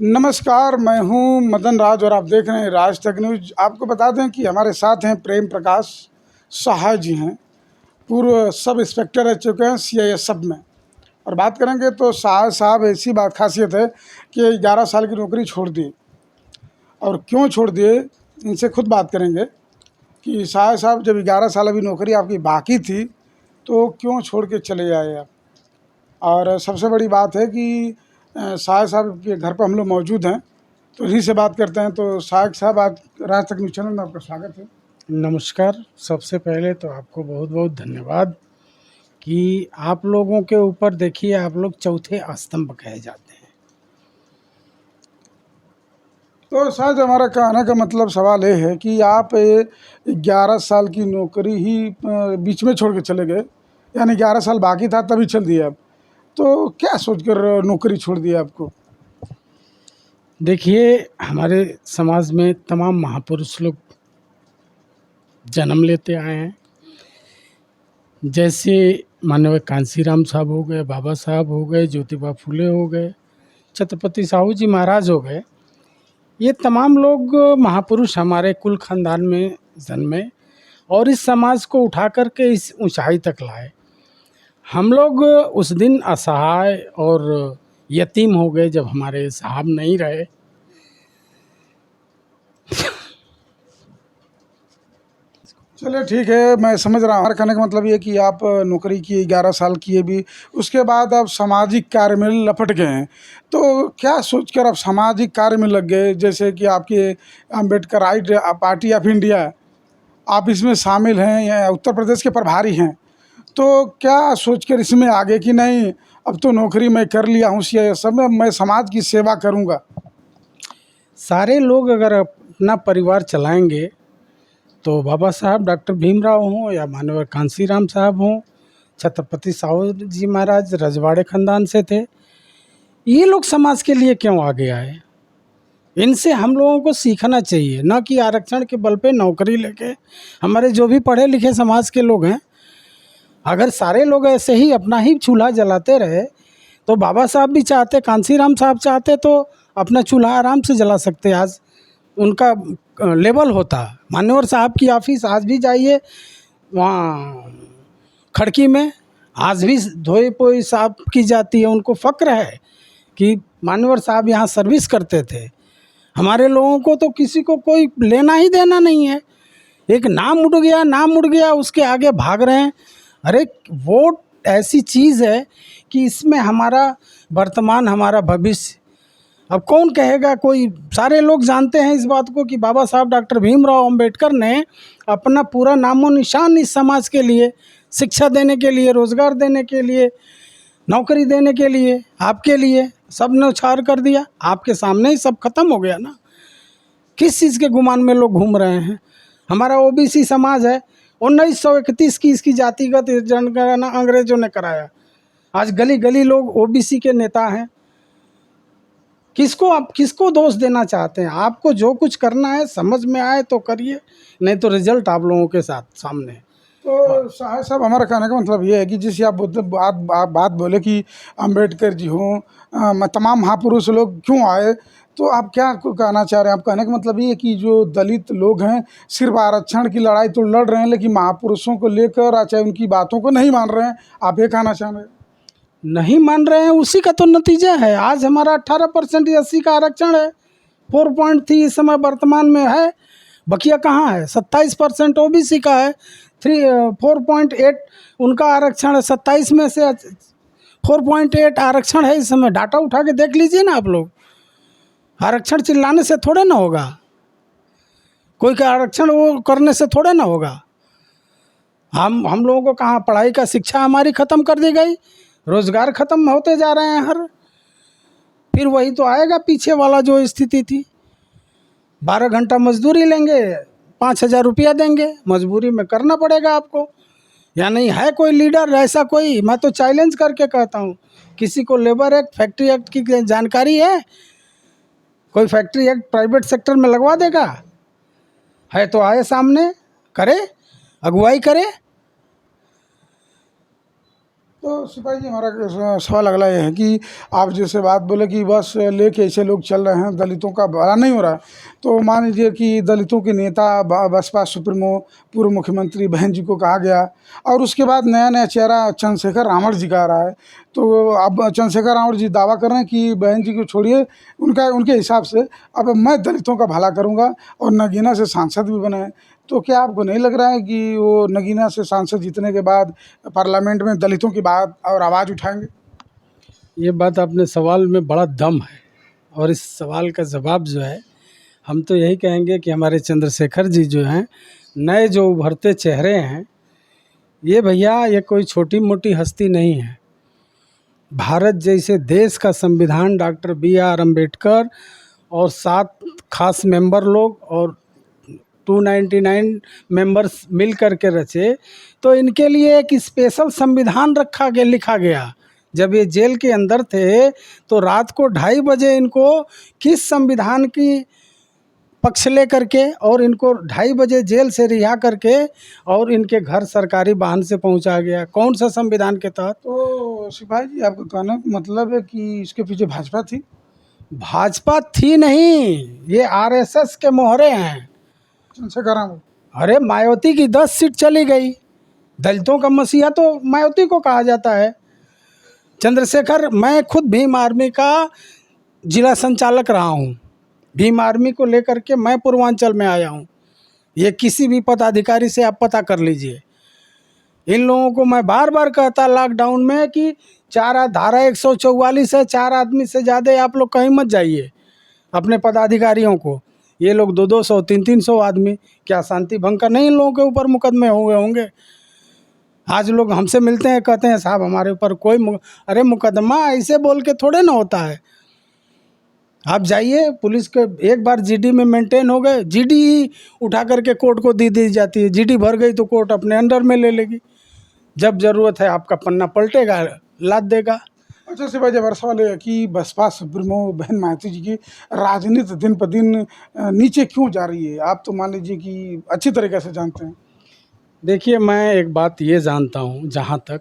नमस्कार, मैं हूं मदन राज और आप देख रहे हैं राज तक न्यूज। आपको बता दें कि हमारे साथ हैं प्रेम प्रकाश सहाय जी हैं, पूर्व सब इंस्पेक्टर रह चुके हैं सीआईएसएफ में। और बात करेंगे तो सहाय साहब ऐसी बात खासियत है कि 11 साल की नौकरी छोड़ दी। और क्यों छोड़ दिए, इनसे खुद बात करेंगे कि सहाय साहब जब 11 साल अभी नौकरी आपकी बाकी थी तो क्यों छोड़ के चले आए आप। और सबसे बड़ी बात है कि सहाय साहब के घर पर हम लोग मौजूद हैं, तो इन्हीं से बात करते हैं। तो सहायक साहब, आज राज तक न्यूज़ चैनल में आपका स्वागत है। नमस्कार। सबसे पहले तो आपको बहुत बहुत धन्यवाद कि आप लोगों के ऊपर देखिए, आप लोग चौथे स्तंभ कहे जाते हैं। तो शायद हमारा कहने का मतलब सवाल ये है कि आप 11 साल की नौकरी ही बीच में छोड़ के चले गए, यानी 11 साल बाकी था तभी चल दिया आप। तो क्या सोचकर नौकरी छोड़ दिया आपको? देखिए, हमारे समाज में तमाम महापुरुष लोग जन्म लेते आए हैं। जैसे माननीय कांसीराम साहब हो गए, बाबा साहब हो गए, ज्योतिबा फुले हो गए, छत्रपति साहू जी महाराज हो गए। ये तमाम लोग महापुरुष हमारे कुल खानदान में जन्मे और इस समाज को उठा करके इस ऊंचाई तक लाए। हम लोग उस दिन असहाय और यतीम हो गए जब हमारे साहब नहीं रहे। चलिए ठीक है, मैं समझ रहा हूँ। हमारे कहने का मतलब ये है कि आप नौकरी की 11 साल किए भी, उसके बाद आप सामाजिक कार्य में लपट गए हैं। तो क्या सोचकर आप सामाजिक कार्य में लग गए, जैसे कि आपके Ambedkar right party of India, आप इसमें शामिल हैं या उत्तर प्रदेश के प्रभारी हैं। तो क्या सोचकर इसमें आगे कि नहीं, अब तो नौकरी मैं कर लिया हूँ सब में, मैं समाज की सेवा करूँगा? सारे लोग अगर अपना परिवार चलाएंगे तो बाबा साहब डॉक्टर भीमराव हों या माननीय कांसीराम साहब हों, छत्रपति साहू जी महाराज रजवाड़े खानदान से थे, ये लोग समाज के लिए क्यों आगे आए? इनसे हम लोगों को सीखना चाहिए, ना कि आरक्षण के बल पे नौकरी लेके। हमारे जो भी पढ़े लिखे समाज के लोग हैं, अगर सारे लोग ऐसे ही अपना ही चूल्हा जलाते रहे तो बाबा साहब भी चाहते, कांसीराम साहब चाहते तो अपना चूल्हा आराम से जला सकते। आज उनका लेवल होता। मान्यवर साहब की ऑफिस आज भी जाइए, वहाँ खड़की में आज भी धोई पोई साफ की जाती है। उनको फ़क्र है कि मान्यवर साहब यहाँ सर्विस करते थे। हमारे लोगों को तो किसी को कोई लेना ही देना नहीं है। एक नाम उड़ गया, नाम उड़ गया, उसके आगे भाग रहे हैं। अरे वोट ऐसी चीज़ है कि इसमें हमारा वर्तमान, हमारा भविष्य। अब कौन कहेगा, कोई सारे लोग जानते हैं इस बात को कि बाबा साहब डॉक्टर भीमराव अंबेडकर ने अपना पूरा नामो निशान इस समाज के लिए, शिक्षा देने के लिए, रोज़गार देने के लिए, नौकरी देने के लिए, आपके लिए सब ने उछार कर दिया। आपके सामने ही सब खत्म हो गया ना। किस चीज़ के गुमान में लोग घूम रहे हैं? हमारा ओबीसी समाज है, 1931 की इसकी जातिगत जनगणना अंग्रेजों ने कराया। आज गली गली लोग ओबीसी के नेता हैं। किसको आप किसको दोष देना चाहते हैं? आपको जो कुछ करना है समझ में आए तो करिए, नहीं तो रिजल्ट आप लोगों के साथ सामने है। तो शाह साहब, हमारा कहने का मतलब ये है कि जिसे आप बात बोले कि अंबेडकर जी हों, तमाम महापुरुष लोग क्यों आए, तो आप क्या कहना चाह रहे हैं? आप कहने का मतलब ये है कि जो दलित लोग हैं सिर्फ आरक्षण की लड़ाई तो लड़ रहे हैं, लेकिन महापुरुषों को लेकर चाहे उनकी बातों को नहीं मान रहे हैं, आप ये कहना चाह रहे हैं? नहीं मान रहे हैं, उसी का तो नतीजा है। आज हमारा 18% एससी का आरक्षण है, 4.3 इस समय वर्तमान में है। बकिया कहाँ है? 27% ओबीसी का है, 4.8 उनका आरक्षण है। 27 में से 4.8 आरक्षण है इस समय। डाटा उठा के देख लीजिए ना आप लोग। आरक्षण चिल्लाने से थोड़े ना होगा, कोई का आरक्षण वो करने से थोड़े ना होगा। हम लोगों को कहाँ पढ़ाई का, शिक्षा हमारी ख़त्म कर दी गई, रोज़गार ख़त्म होते जा रहे हैं हर। फिर वही तो आएगा पीछे वाला जो स्थिति थी। 12 घंटा मजदूरी लेंगे, 5,000 रुपया देंगे, मजबूरी में करना पड़ेगा आपको। या नहीं है कोई लीडर ऐसा? कोई, मैं तो चैलेंज करके कहता हूँ, किसी को लेबर एक्ट, फैक्ट्री एक्ट की जानकारी है? कोई फैक्ट्री एक्ट प्राइवेट सेक्टर में लगवा देगा? है तो आए सामने, करे, अगुवाई करे। तो सिपाही जी, हमारा सवाल अगला ये है कि आप जैसे बात बोले कि बस लेके ऐसे लोग चल रहे हैं, दलितों का भला नहीं हो रहा है, तो मान लीजिए कि दलितों के नेता बसपा सुप्रीमो पूर्व मुख्यमंत्री बहन जी को कहा गया, और उसके बाद नया नया चेहरा चंद्रशेखर रावण जी का आ रहा है। तो अब चंद्रशेखर रावण जी दावा कर रहे हैं कि बहन जी को छोड़िए, उनके हिसाब से अब मैं दलितों का भला करूँगा, और नगीना से सांसद भी बने हैं। तो क्या आपको नहीं लग रहा है कि वो नगीना से सांसद जीतने के बाद पार्लियामेंट में दलितों की बात और आवाज़ उठाएंगे? ये बात आपने सवाल में बड़ा दम है, और इस सवाल का जवाब जो है, हम तो यही कहेंगे कि हमारे चंद्रशेखर जी जो हैं, नए जो उभरते चेहरे हैं, ये भैया ये कोई छोटी मोटी हस्ती नहीं है। भारत जैसे देश का संविधान डॉक्टर BR अम्बेडकर और 7 खास मेंबर लोग और 299 मेंबर्स मिल कर के रचे, तो इनके लिए एक स्पेशल संविधान लिखा गया। जब ये जेल के अंदर थे तो रात को 2:30 बजे इनको किस संविधान की पक्ष ले करके और इनको 2:30 बजे जेल से रिहा करके और इनके घर सरकारी वाहन से पहुंचा गया? कौन सा संविधान के तहत? तो सिपाही जी, आपका कहने का मतलब है कि इसके पीछे भाजपा थी? भाजपा थी नहीं, ये RSS के मोहरे हैं। चंद्रशेखर रावण। अरे मायावती की 10 सीट चली गई। दलितों का मसीहा तो मायावती को कहा जाता है। चंद्रशेखर, मैं खुद भीम आर्मी का जिला संचालक रहा हूँ। भीम आर्मी को लेकर के मैं पूर्वांचल में आया हूँ। ये किसी भी पदाधिकारी से आप पता कर लीजिए। इन लोगों को मैं बार बार कहता लॉकडाउन में कि धारा 144 है, 4 आदमी से ज़्यादा आप लोग कहीं मत जाइए अपने पदाधिकारियों को। ये लोग 200 300 आदमी, क्या शांति भंग का नहीं इन लोगों के ऊपर मुकदमे हुए होंगे? आज लोग हमसे मिलते हैं, कहते हैं साहब हमारे ऊपर कोई अरे मुकदमा ऐसे बोल के थोड़े ना होता है। आप जाइए पुलिस के, एक बार GD में मेंटेन हो गए, GD उठा करके कोर्ट को दी जाती है। GD भर गई तो कोर्ट अपने अंडर में ले लेगी। जब ज़रूरत है आपका पन्ना पलटेगा, लाद देगा। अच्छा सिपाही जी, हमारा सवाल है कि बसपा सुप्रीमो बहन मायावती जी की राजनीति दिन पर दिन नीचे क्यों जा रही है? आप तो मान लीजिए कि अच्छी तरीके से जानते हैं। देखिए, मैं एक बात ये जानता हूँ जहाँ तक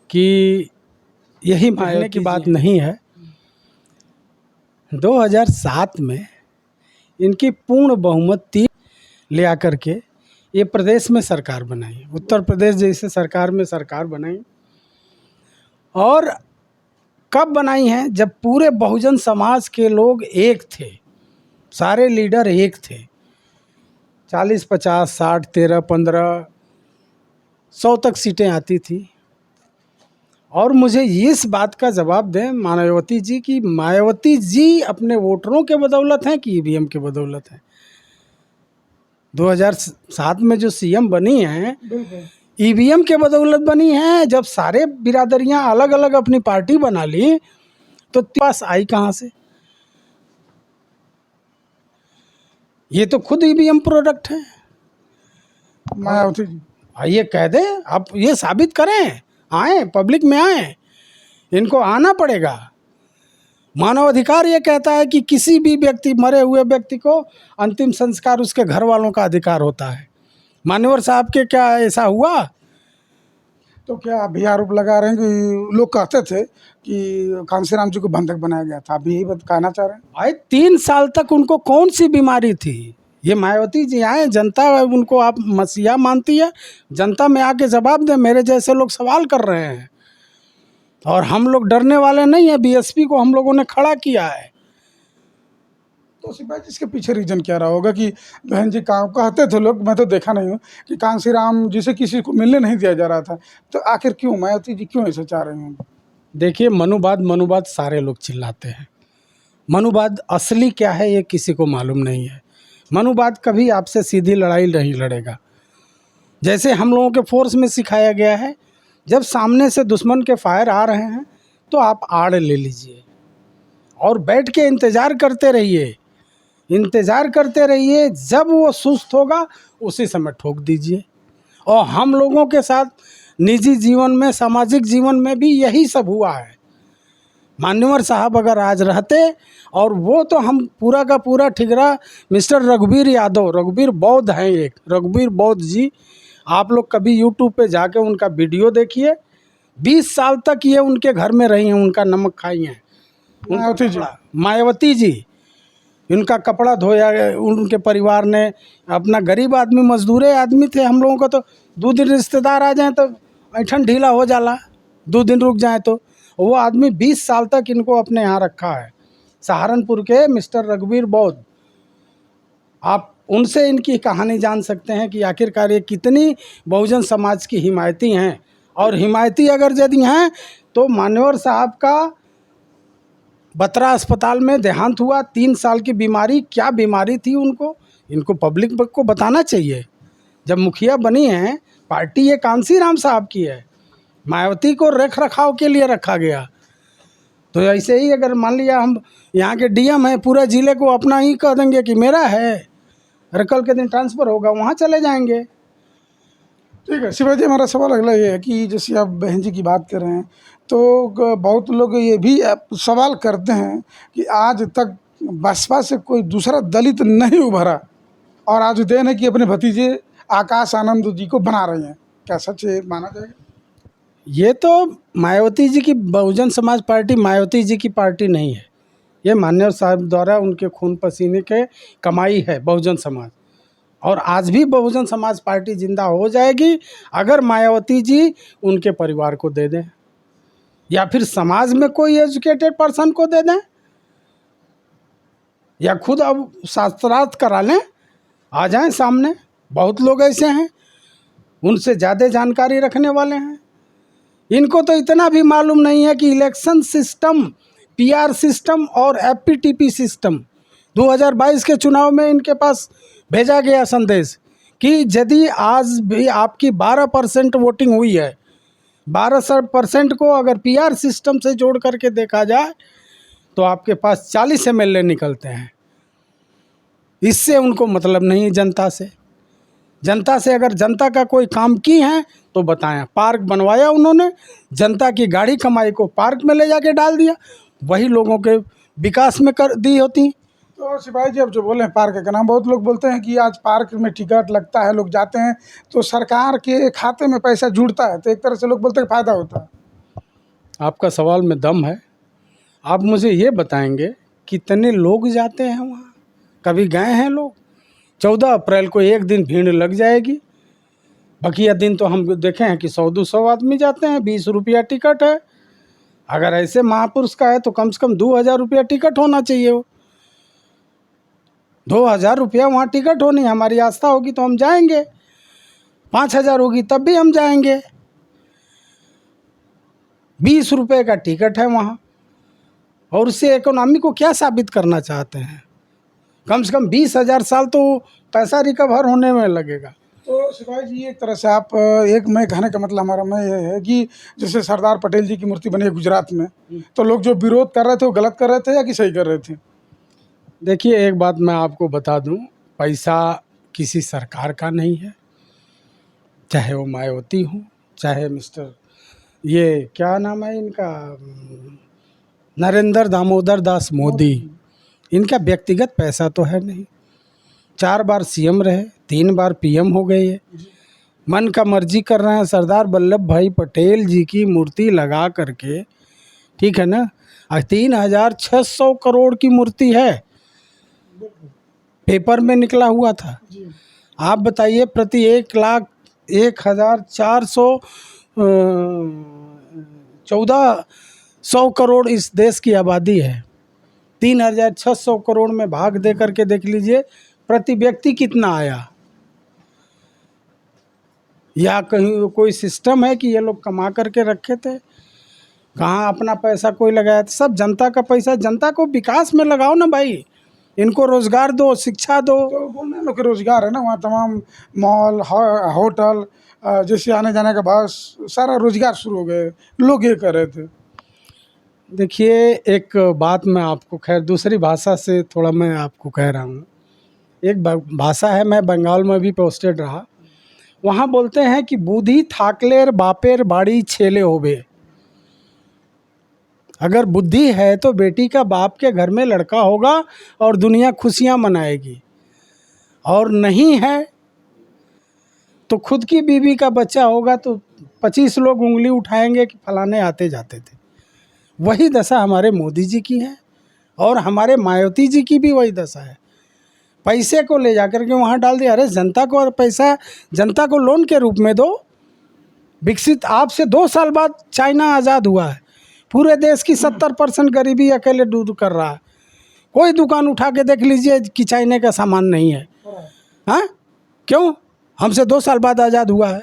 कि यही मायने की बात नहीं है। 2007 में इनकी पूर्ण बहुमत ले आकर के ये प्रदेश में सरकार बनाई, उत्तर प्रदेश जैसे सरकार में सरकार बनाई। और कब बनाई है? जब पूरे बहुजन समाज के लोग एक थे, सारे लीडर एक थे। 40, 50, 60, 13, 15, 100 तक सीटें आती थी। और मुझे इस बात का जवाब दें मायावती जी की मायावती जी अपने वोटरों के बदौलत हैं कि EVM के बदौलत हैं? 2007 में जो CM बनी हैं, EVM के बदौलत बनी हैं। जब सारे बिरादरियां अलग अलग अपनी पार्टी बना ली तो पास आई कहाँ से? ये तो खुद EVM प्रोडक्ट है। मायावती जी आइए कह दें, आप ये साबित करें, आए पब्लिक में आए, इनको आना पड़ेगा। मानव अधिकार ये कहता है कि किसी भी व्यक्ति, मरे हुए व्यक्ति को अंतिम संस्कार उसके घर वालों का अधिकार होता है। मान्यवर साहब के क्या ऐसा हुआ? तो क्या अभी आरोप लगा रहे हैं कि लोग कहते थे कि कांसीराम जी को बंधक बनाया गया था? अभी यही बात कहना चाह रहे हैं? भाई 3 साल तक उनको कौन सी बीमारी थी? ये मायावती जी आए, जनता उनको आप मसीहा मानती है, जनता में आके जवाब दें। मेरे जैसे लोग सवाल कर रहे हैं और हम लोग डरने वाले नहीं है। BSP को हम लोगों ने खड़ा किया है। तो सिपाही जी, इसके पीछे रीजन क्या रहा होगा कि बहन जी कहते थे लोग, मैं तो देखा नहीं हूँ, कि कांसीराम जी से किसी को मिलने नहीं दिया जा रहा था। तो आखिर क्यों मायावती जी क्यों ऐसा चाह रहे होंगे? देखिए, मनुवाद सारे लोग चिल्लाते हैं। मनुवाद असली क्या है ये किसी को मालूम नहीं है। मनुवाद कभी आपसे सीधी लड़ाई नहीं लड़ेगा। जैसे हम लोगों के फोर्स में सिखाया गया है, जब सामने से दुश्मन के फायर आ रहे हैं तो आप आड़ ले लीजिए और बैठ के इंतज़ार करते रहिए। जब वो सुस्त होगा उसी समय ठोक दीजिए। और हम लोगों के साथ निजी जीवन में, सामाजिक जीवन में भी यही सब हुआ है। मान्यवर साहब अगर आज रहते, और वो तो हम पूरा का पूरा ठिकरा मिस्टर रघुवीर यादव, रघुवीर बौद्ध हैं, एक रघुवीर बौद्ध जी, आप लोग कभी YouTube पे जाके उनका वीडियो देखिए, 20 साल तक ये उनके घर में रही हैं, उनका नमक खाई हैं। मायावती जी। मायावती जी, इनका कपड़ा धोया उनके परिवार ने। अपना गरीब आदमी, मजदूरे आदमी थे हम लोगों का, तो 2 दिन रिश्तेदार आ जाएं तो ऐठन ढीला हो जाला, 2 दिन रुक जाए तो। वो आदमी 20 साल तक इनको अपने यहाँ रखा है। सहारनपुर के मिस्टर रघुवीर बौद्ध, आप उनसे इनकी कहानी जान सकते हैं कि आखिरकार ये कितनी बहुजन समाज की हिमायती हैं। और हिमायती अगर यदि हैं तो मान्यवर साहब का बतरा अस्पताल में देहांत हुआ, 3 साल की बीमारी, क्या बीमारी थी उनको, इनको पब्लिक को बताना चाहिए। जब मुखिया बनी है पार्टी, ये कांसीराम साहब की है, मायावती को रख रखाव के लिए रखा गया। तो ऐसे ही अगर मान लिया हम यहाँ के डीएम हैं, पूरा ज़िले को अपना ही कह देंगे कि मेरा है, अरे कल के दिन ट्रांसफ़र होगा, वहाँ चले जाएंगे। ठीक है शिवाजी, हमारा सवाल अगला ये है कि जैसे आप बहन जी की बात कर रहे हैं, तो बहुत लोग ये भी सवाल करते हैं कि आज तक बसपा से कोई दूसरा दलित नहीं उभरा, और आज देन है कि अपने भतीजे आकाश आनंद जी को बना रहे हैं। क्या सच है, माना जाएगा? ये तो मायावती जी की बहुजन समाज पार्टी मायावती जी की पार्टी नहीं है, ये मान्यवर साहब द्वारा उनके खून पसीने के कमाई है बहुजन समाज। और आज भी बहुजन समाज पार्टी जिंदा हो जाएगी अगर मायावती जी उनके परिवार को दे दें, या फिर समाज में कोई एजुकेटेड पर्सन को दे दें, या खुद अब शास्त्रार्थ करा लें, आ जाएं सामने। बहुत लोग ऐसे हैं, उनसे ज़्यादा जानकारी रखने वाले हैं। इनको तो इतना भी मालूम नहीं है कि इलेक्शन सिस्टम, पीआर सिस्टम और एफपीटीपी सिस्टम 2022 के चुनाव में इनके पास भेजा गया संदेश कि यदि आज भी आपकी 12% वोटिंग हुई है, 12% को अगर पीआर सिस्टम से जोड़ करके देखा जाए तो आपके पास 40 एमएलए निकलते हैं। इससे उनको मतलब नहीं जनता से। जनता से अगर जनता का कोई काम की है तो बताएं। पार्क बनवाया उन्होंने, जनता की गाड़ी कमाई को पार्क में ले जाके डाल दिया, वही लोगों के विकास में कर दी होती। तो सिपाही जी, अब जो बोले पार्क का नाम, बहुत लोग बोलते हैं कि आज पार्क में टिकट लगता है, लोग जाते हैं तो सरकार के खाते में पैसा जुड़ता है, तो एक तरह से लोग बोलते हैं फ़ायदा होता है। आपका सवाल में दम है। आप मुझे ये बताएंगे कितने लोग जाते हैं वहाँ? कभी गए हैं लोग? 14 अप्रैल को एक दिन भीड़ लग जाएगी, बकिया दिन तो हम देखे हैं कि 100-200 आदमी जाते हैं, 20 रुपया टिकट है। अगर ऐसे महापुरुष का है तो कम से कम 2000 रुपया टिकट होना चाहिए। वो 2000 रुपया वहाँ टिकट होनी, हमारी आस्था होगी तो हम जाएंगे, 5000 होगी तब भी हम जाएंगे। 20 रुपये का टिकट है वहाँ, और उससे इकोनॉमी को क्या साबित करना चाहते हैं? कम से कम 20,000 साल तो पैसा रिकवर होने में लगेगा। तो सिपाही जी, एक तरह से आप एक, मैं कहने का मतलब हमारा मैं ये है कि जैसे सरदार पटेल जी की मूर्ति बनी है गुजरात में, तो लोग जो विरोध कर रहे थे वो गलत कर रहे थे या कि सही कर रहे थे? देखिए, एक बात मैं आपको बता दूं, पैसा किसी सरकार का नहीं है, चाहे वो मायावती हो, चाहे मिस्टर ये क्या नाम है इनका, नरेंद्र दामोदर दास मोदी, इनका व्यक्तिगत पैसा तो है नहीं। 4 बार सीएम रहे, 3 बार पीएम हो गए। ये मन का मर्जी कर रहे हैं। सरदार वल्लभ भाई पटेल जी की मूर्ति लगा करके, ठीक है ना, 3600 करोड़ की मूर्ति है, पेपर में निकला हुआ था। आप बताइए, प्रति 1,01,14,100 करोड़ इस देश की आबादी है। 3600 करोड़ में भाग दे करके देख लीजिए प्रति व्यक्ति कितना आया। या कहीं कोई सिस्टम है कि ये लोग कमा करके रखे थे? कहाँ अपना पैसा कोई लगाया था? सब जनता का पैसा। जनता को विकास में लगाओ ना भाई, इनको रोज़गार दो, शिक्षा दो। तो बोलने लोग रोज़गार है ना, वहाँ तमाम मॉल, होटल, जैसे आने जाने का बस, सारा रोज़गार शुरू हो गए, लोग ये कर रहे थे। देखिए, एक बात मैं आपको, खैर दूसरी भाषा से थोड़ा मैं आपको कह रहा हूँ। एक भाषा है, मैं बंगाल में भी पोस्टेड रहा, वहाँ बोलते हैं कि बुद्धि थाकलेर बापेर बाड़ी छेले होबे। अगर बुद्धि है तो बेटी का बाप के घर में लड़का होगा और दुनिया खुशियाँ मनाएगी, और नहीं है तो खुद की बीवी का बच्चा होगा तो 25 लोग उंगली उठाएंगे कि फलाने आते जाते थे। वही दशा हमारे मोदी जी की है और हमारे मायावती जी की भी वही दशा है। पैसे को ले जाकर के वहाँ डाल दिया। अरे जनता को पैसा, जनता को लोन के रूप में दो। विकसित आपसे 2 साल बाद चाइना आज़ाद हुआ है, पूरे देश की 70% गरीबी अकेले दूर कर रहा है। कोई दुकान उठा के देख लीजिए कि चाइना का सामान नहीं है। हाँ, क्यों? हमसे 2 साल बाद आज़ाद हुआ है।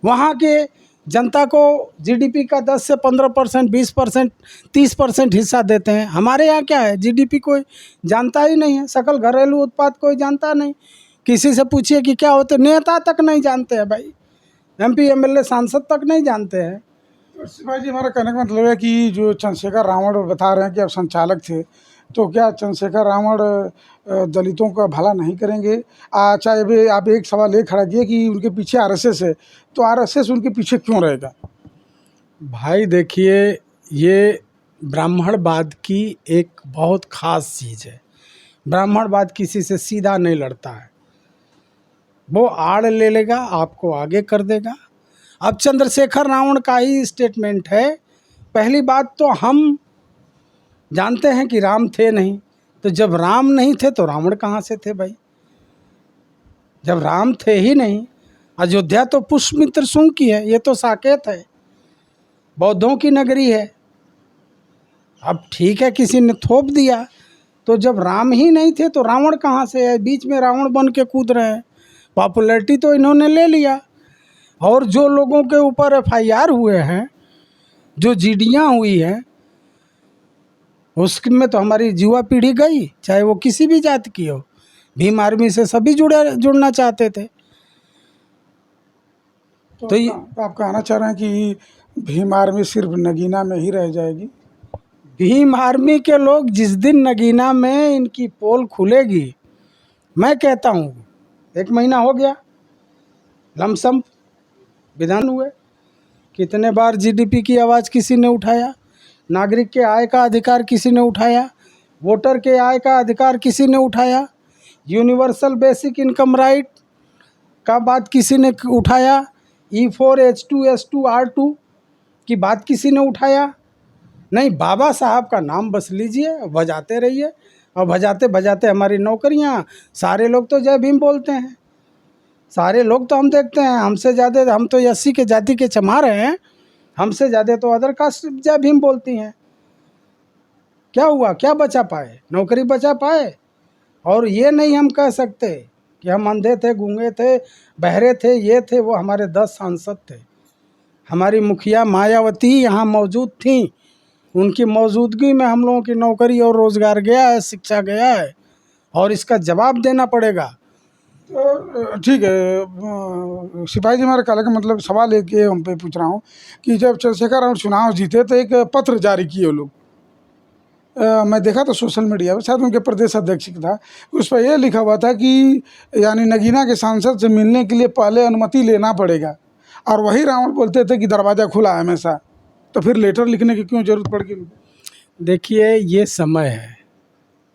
वहाँ के जनता को जीडीपी का 10 से 15%, 20%, 30% हिस्सा देते हैं। हमारे यहाँ क्या है, जीडीपी कोई जानता ही नहीं है, सकल घरेलू उत्पाद कोई जानता नहीं। किसी से पूछिए कि क्या होते, नेता तक नहीं जानते हैं भाई, एमपी एमएलए सांसद तक नहीं जानते हैं। तो सिपाही जी, हमारा कहने का मतलब है कि जो चंद्रशेखर रावण बता रहे हैं कि अब संचालक थे, तो क्या चंद्रशेखर रावण दलितों का भला नहीं करेंगे? चाहे भी आप एक सवाल ये खड़ा किए कि उनके पीछे आरएसएस है, तो आरएसएस उनके पीछे क्यों रहेगा? भाई देखिए, ये ब्राह्मणवाद की एक बहुत ख़ास चीज़ है। ब्राह्मणवाद किसी से सीधा नहीं लड़ता है, वो आड़ ले लेगा, आपको आगे कर देगा। अब चंद्रशेखर रावण का ही स्टेटमेंट है। पहली बात तो हम जानते हैं कि राम थे नहीं, तो जब राम नहीं थे तो रावण कहाँ से थे भाई? जब राम थे ही नहीं। अयोध्या तो पुष्यमित्र शुंग की है, ये तो साकेत है, बौद्धों की नगरी है। अब ठीक है, किसी ने थोप दिया, तो जब राम ही नहीं थे तो रावण कहाँ से है? बीच में रावण बन के कूद रहे हैं। पॉपुलैरिटी तो इन्होंने ले लिया। और जो लोगों के ऊपर एफआईआर हुए हैं, जो जीडियाँ हुई हैं, उसमें तो हमारी युवा पीढ़ी गई, चाहे वो किसी भी जाति की हो। भीम आर्मी से सभी जुड़ना चाहते थे। तो ये आप कहना चाह रहे हैं कि भीम आर्मी सिर्फ नगीना में ही रह जाएगी? भीम आर्मी के लोग जिस दिन नगीना में इनकी पोल खुलेगी, मैं कहता हूँ 1 महीना हो गया, लमसम विधान हुए, कितने बार जीडीपी की आवाज़ किसी ने उठाया, नागरिक के आय का अधिकार किसी ने उठाया, वोटर के आय का अधिकार किसी ने उठाया, यूनिवर्सल बेसिक इनकम राइट का बात किसी ने उठाया, E4 H2 S2 R2 की बात किसी ने उठाया नहीं। बाबा साहब का नाम बस लीजिए, बजाते रहिए, और बजाते बजाते हमारी नौकरियां, सारे लोग तो जय भीम बोलते हैं। सारे लोग तो हम देखते हैं, हमसे ज़्यादा, हम तो 80 के जाति के चमार हैं, हमसे ज़्यादा तो अदर कास्ट जय भीम बोलती हैं। क्या हुआ? क्या बचा पाए? नौकरी बचा पाए? और ये नहीं हम कह सकते कि हम अंधे थे, गूंगे थे, बहरे थे, ये थे वो। हमारे 10 सांसद थे, हमारी मुखिया मायावती यहाँ मौजूद थी, उनकी मौजूदगी में हम लोगों की नौकरी और रोज़गार गया है, शिक्षा गया है, और इसका जवाब देना पड़ेगा। तो ठीक है सिपाही जी, हमारे कहने का मतलब सवाल एक ये हम पे पूछ रहा हूँ कि जब चंद्रशेखर रावण चुनाव जीते तो एक पत्र जारी किए वो लोग, मैं देखा तो सोशल मीडिया पर, शायद उनके प्रदेश अध्यक्ष था, उस पर यह लिखा हुआ था कि यानी नगीना के सांसद से मिलने के लिए पहले अनुमति लेना पड़ेगा, और वही रावण बोलते थे कि दरवाज़ा खुला है हमेशा। तो फिर लेटर लिखने की क्यों जरूरत पड़ गई? देखिए, ये समय है,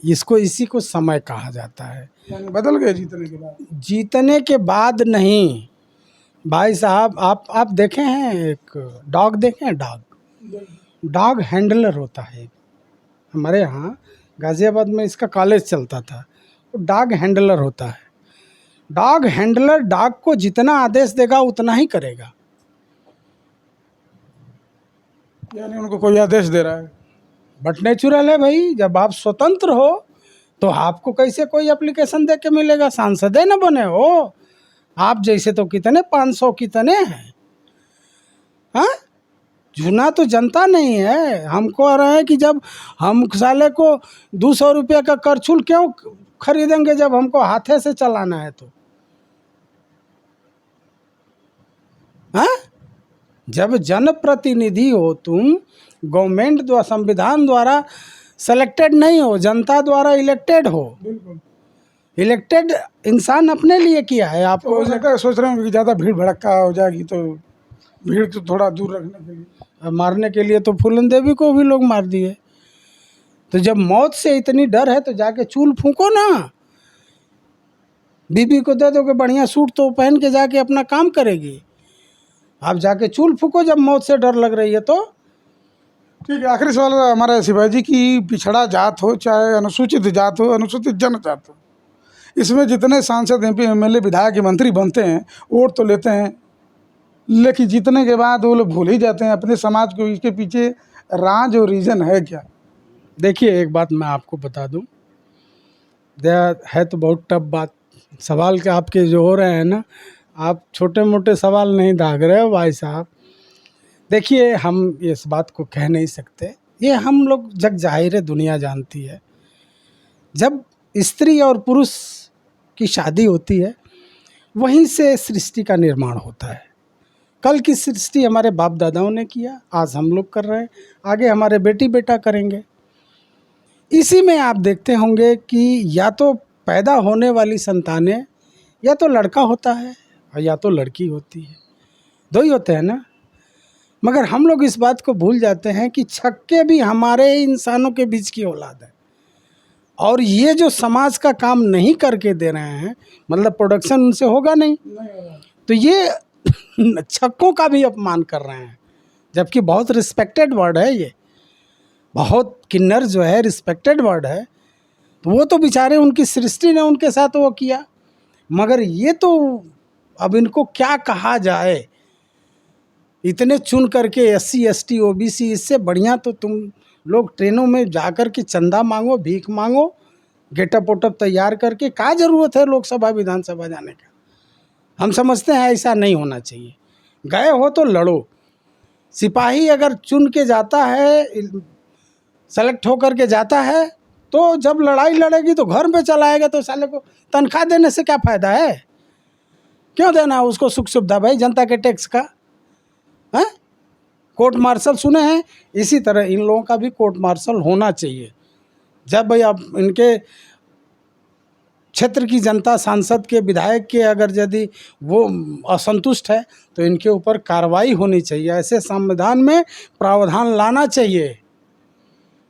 इसको इसी को समय कहा जाता है। यानी बदल गए जीतने के बाद? जीतने के बाद नहीं भाई साहब। आप देखे हैं, एक डॉग देखे हैं? डॉग हैंडलर होता है। हमारे यहाँ गाज़ियाबाद में इसका कॉलेज चलता था, तो डॉग हैंडलर होता है। डॉग हैंडलर डॉग को जितना आदेश देगा उतना ही करेगा। यानी उनको कोई आदेश दे रहा है? बट नेचुरल है भाई, जब आप स्वतंत्र हो तो आपको कैसे कोई एप्लीकेशन दे के मिलेगा? सांसद न बने हो आप जैसे, तो कितने 500 कितने हैं। हाँ, चुना तो जनता नहीं है। हम कह रहे हैं कि जब हम साले को 200 रुपये का करछुल क्यों खरीदेंगे जब हमको हाथे से चलाना है? तो हाँ, जब जनप्रतिनिधि हो तुम, गवर्नमेंट द्वारा, संविधान द्वारा सेलेक्टेड नहीं हो, जनता द्वारा इलेक्टेड हो। बिल्कुल। इलेक्टेड इंसान अपने लिए किया है आपको। हो सकता है सोच रहे हूँ कि ज़्यादा भीड़ भड़क्का हो जाएगी, तो भीड़ तो थोड़ा दूर रखने के लिए, मारने के लिए तो फूलन देवी को भी लोग मार दिए। तो जब मौत से इतनी डर है तो जाके चूल फूंको ना, बीबी को दे दो कि बढ़िया सूट तो पहन के जाके अपना काम करेगी। आप जाके चूल फूको जब मौत से डर लग रही है तो। ठीक है, आखिरी सवाल हमारा शिवाजी की पिछड़ा जात हो चाहे अनुसूचित जात हो, अनुसूचित जनजात हो, इसमें जितने सांसद MP MLA विधायक मंत्री बनते हैं, वोट तो लेते हैं, लेकिन जीतने के बाद वो लोग भूल ही जाते हैं अपने समाज को। इसके पीछे राज और रीजन है क्या? देखिए एक बात मैं आपको बता दूं, है तो बहुत टफ बात, सवाल के आपके जो हो रहे हैं ना, आप छोटे मोटे सवाल नहीं दाग रहे हो भाई साहब। देखिए हम इस बात को कह नहीं सकते, ये हम लोग जग जाहिर है, दुनिया जानती है। जब स्त्री और पुरुष की शादी होती है वहीं से सृष्टि का निर्माण होता है। कल की सृष्टि हमारे बाप दादाओं ने किया, आज हम लोग कर रहे हैं, आगे हमारे बेटी बेटा करेंगे। इसी में आप देखते होंगे कि या तो पैदा होने वाली संतानें या तो लड़का होता है और या तो लड़की होती है, दो ही होते हैं ना। मगर हम लोग इस बात को भूल जाते हैं कि छक्के भी हमारे इंसानों के बीच की औलाद है, और ये जो समाज का काम नहीं करके दे रहे हैं, मतलब प्रोडक्शन उनसे होगा नहीं, तो ये छक्कों का भी अपमान कर रहे हैं। जबकि बहुत रिस्पेक्टेड वर्ड है ये, बहुत किन्नर जो है रिस्पेक्टेड वर्ड है, तो वो तो बेचारे उनकी सृष्टि ने उनके साथ वो किया। मगर ये तो अब इनको क्या कहा जाए, इतने चुन करके SC ST OBC, इससे बढ़िया तो तुम लोग ट्रेनों में जाकर के चंदा मांगो, भीख मांगो, गेटअप ओटअप तैयार करके। क्या ज़रूरत है लोकसभा विधानसभा जाने का? हम समझते हैं ऐसा नहीं होना चाहिए। गए हो तो लड़ो। सिपाही अगर चुन के जाता है, सेलेक्ट होकर के जाता है, तो जब लड़ाई लड़ेगी तो घर में चला आएगा, तो साले को तनख्वाह देने से क्या फ़ायदा है? क्यों देना है उसको सुख सुविधा भाई, जनता के टैक्स का? हैं? कोर्ट मार्शल सुने हैं, इसी तरह इन लोगों का भी कोर्ट मार्शल होना चाहिए। जब भाई आप इनके क्षेत्र की जनता, सांसद के, विधायक के अगर यदि वो असंतुष्ट है तो इनके ऊपर कार्रवाई होनी चाहिए। ऐसे संविधान में प्रावधान लाना चाहिए,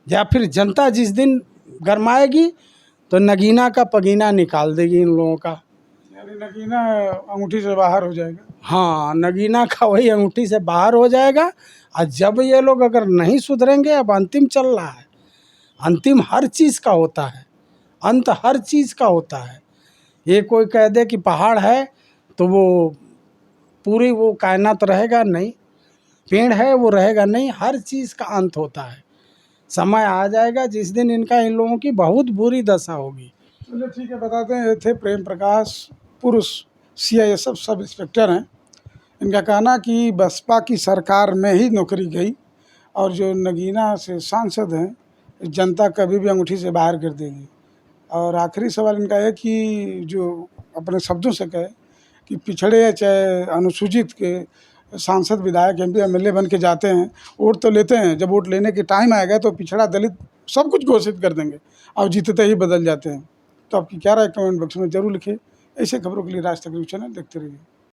या फिर जनता जिस दिन गरमाएगी तो नगीना का पगीना निकाल देगी इन लोगों का। यानी नगीना अंगूठी से बाहर हो जाएगा। हाँ, नगीना का वही अंगूठी से बाहर हो जाएगा। और जब ये लोग अगर नहीं सुधरेंगे, अब अंतिम चल रहा है, अंतिम हर चीज़ का होता है, अंत हर चीज़ का होता है। ये कोई कह दे कि पहाड़ है तो वो पूरी वो कायनात रहेगा नहीं, पेड़ है वो रहेगा नहीं, हर चीज़ का अंत होता है। समय आ जाएगा जिस दिन इनका, इन लोगों की बहुत बुरी दशा होगी। चलिए ठीक है, बताते हैं। ये थे प्रेम प्रकाश, पुरुष CISF सब इंस्पेक्टर हैं। इनका कहना कि बसपा की सरकार में ही नौकरी गई, और जो नगीना से सांसद हैं, जनता कभी भी अंगूठी से बाहर कर देगी। और आखिरी सवाल इनका है कि जो अपने शब्दों से कहे कि पिछड़े चाहे अनुसूचित के सांसद, विधायक, MP MLA बन के जाते हैं, वोट तो लेते हैं, जब वोट लेने के टाइम आएगा तो पिछड़ा दलित सब कुछ घोषित कर देंगे और जीतते ही बदल जाते हैं। तो आपकी क्या राय कमेंट बॉक्स में जरूर लिखिए। ऐसे खबरों के लिए राज तक न्यूज़ चैनल देखते रहिए।